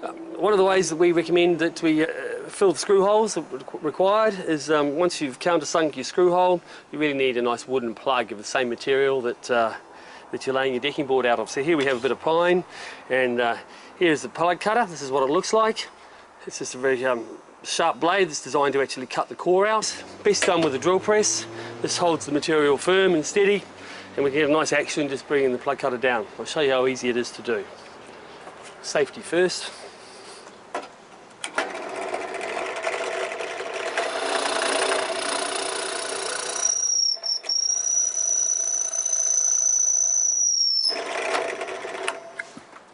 One of the ways that we recommend that we fill the screw holes required is once you've countersunk your screw hole, you really need a nice wooden plug of the same material that you're laying your decking board out of. So here we have a bit of pine, and here's the plug cutter. This is what it looks like. It's just a very sharp blade that's designed to actually cut the core out. Best done with a drill press. This holds the material firm and steady, and we can get a nice action just bringing the plug cutter down. I'll show you how easy it is to do. Safety first.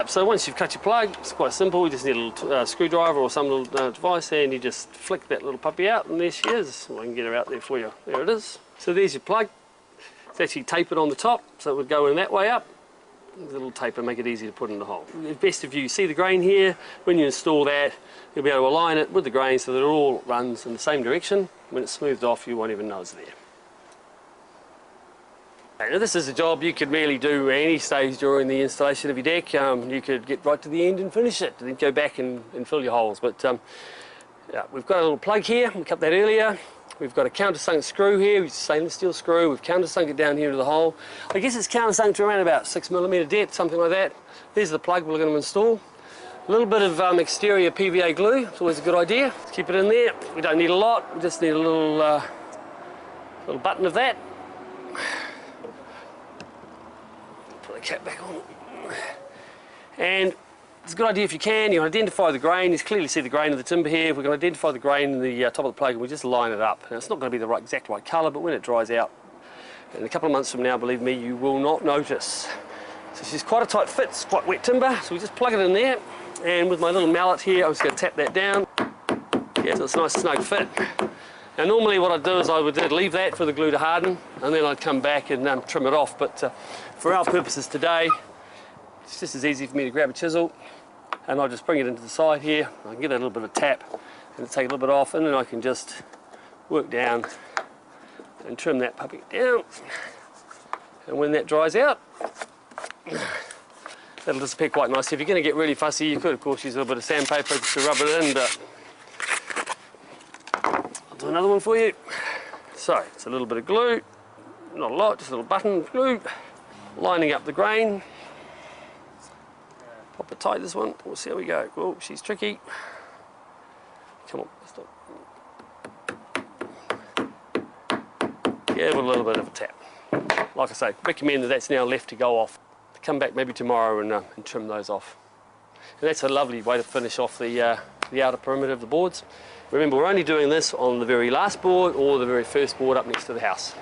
So once you've cut your plug, it's quite simple. You just need a little screwdriver or some little device there, and you just flick that little puppy out, and there she is. Well, I can get her out there for you. There it is. So there's your plug. It's actually tapered on the top, so it would go in that way up. There's a little taper, make it easy to put in the hole. It's best if you see the grain here. When you install that, you'll be able to align it with the grain so that it all runs in the same direction. When it's smoothed off, you won't even know it's there. Now this is a job you could really do at any stage during the installation of your deck. You could get right to the end and finish it, and then go back and fill your holes. But yeah, we've got a little plug here, we cut that earlier. We've got a countersunk screw here, which is a stainless steel screw. We've countersunk it down here into the hole. I guess it's countersunk to around about 6mm depth, something like that. There's the plug we're going to install. A little bit of exterior PVA glue, it's always a good idea. Let's keep it in there. We don't need a lot, we just need a little button of that. Cap back on, and it's a good idea if you can identify the grain. You clearly see the grain of the timber here. We're going to identify the grain in the top of the plug, and we just line it up. Now, it's not going to be the exact right colour, but when it dries out in a couple of months from now, believe me, you will not notice. So she's quite a tight fit. It's quite wet timber, so we just plug it in there, and with my little mallet here I'm just going to tap that down. Yeah, so it's a nice snug fit. Now normally what I'd do is I would leave that for the glue to harden, and then I'd come back and trim it off, but for our purposes today, it's just as easy for me to grab a chisel and I'll just bring it into the side here. I can give it a little bit of tap and take a little bit off, and then I can just work down and trim that puppy down. And when that dries out, that'll disappear quite nicely. If you're going to get really fussy, you could of course use a little bit of sandpaper to rub it in, but I'll do another one for you. So it's a little bit of glue, not a lot, just a little button of glue, lining up the grain. Pop it tight, this one. We'll see how we go. Oh, she's tricky. Come on, stop. Give it a little bit of a tap. Like I say, recommend that that's now left to go off. Come back maybe tomorrow and trim those off. And that's a lovely way to finish off the outer perimeter of the boards. Remember, we're only doing this on the very last board or the very first board up next to the house.